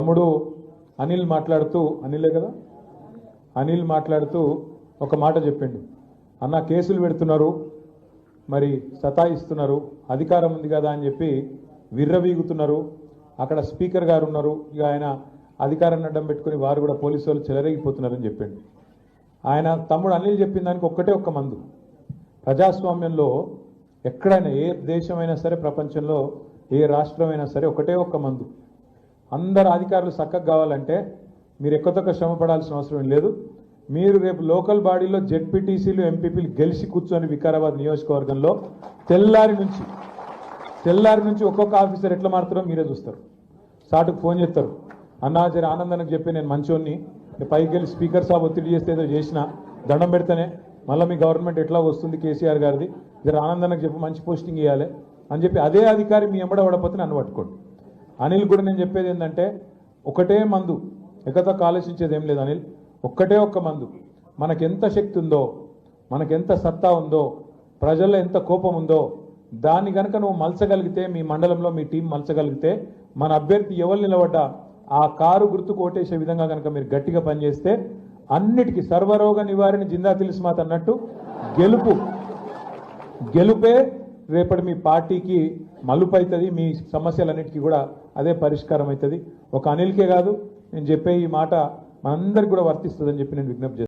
తమ్ముడు అనిల్ మాట్లాడుతూ, అనిలే కదా, అనిల్ మాట్లాడుతూ ఒక మాట చెప్పిండు. అన్న కేసులు పెడుతున్నారు, మరి సతాయిస్తున్నారు, అధికారం ఉంది కదా అని చెప్పి విర్రవీగుతున్నారు. అక్కడ స్పీకర్ గారు ఉన్నారు, ఇక ఆయన అధికారాన్ని అడ్డం పెట్టుకుని వారు కూడా పోలీసు వాళ్ళు చెలరేగిపోతున్నారని చెప్పిండు. ఆయన తమ్ముడు అనిల్ చెప్పిన దానికి ఒక్కటే ఒక్క మందు. ప్రజాస్వామ్యంలో ఎక్కడైనా ఏ దేశమైనా సరే, ప్రపంచంలో ఏ రాష్ట్రమైనా సరే ఒకటే ఒక్క మందు. అందరు అధికారులు చక్కగా కావాలంటే మీరు ఎక్కువ శ్రమ పడాల్సిన అవసరం లేదు. మీరు రేపు లోకల్ బాడీలో జెడ్పీటీసీలు ఎంపీపీలు గెలిచి కూర్చొని వికారాబాద్ నియోజకవర్గంలో తెల్లారి నుంచి ఒక్కొక్క ఆఫీసర్ ఎట్లా మారుతారో మీరే చూస్తారు. సాటుకు ఫోన్ చేస్తారు, అన్నా జర ఆనందానికి చెప్పి నేను మంచోన్ని, పైకి వెళ్ళి స్పీకర్ సాబ్ ఒత్తిడి చేస్తే ఏదో చేసిన దండం పెడితేనే మళ్ళీ మీ గవర్నమెంట్ ఎట్లా వస్తుంది కేసీఆర్ గారిది, జర ఆనందానికి చెప్పి మంచి పోస్టింగ్ ఇవ్వాలి అని చెప్పి అదే అధికారి మీ ఎంబడ పడపోతే నన్ను పట్టుకోండి. అనిల్ కూడా నేను చెప్పేది ఏంటంటే ఒకటే మందు, ఎక్కతక్క ఆలోచించేది ఏం లేదు అనిల్, ఒక్కటే ఒక్క మందు. మనకెంత శక్తి ఉందో, మనకెంత సత్తా ఉందో, ప్రజల్లో ఎంత కోపం ఉందో దాన్ని కనుక నువ్వు మలచగలిగితే, మీ మండలంలో మీ టీం మలచగలిగితే, మన అభ్యర్థి ఎవరు నిలబడ్డా ఆ కారు గుర్తుకు ఓటేసే విధంగా కనుక మీరు గట్టిగా పనిచేస్తే అన్నిటికీ సర్వరోగ నివారణ జిందా తిలిస్మాత్ అన్నట్టు గెలుపే రేపటి మీ పార్టీకి మలుపు అవుతుంది. మీ సమస్యలన్నిటికీ కూడా అదే పరిష్కారం అవుతుంది. ఒక అనిల్కే కాదు, నేను చెప్పే ఈ మాట మనందరికీ కూడా వర్తిస్తుందని చెప్పి నేను విజ్ఞప్తి చేస్తాను.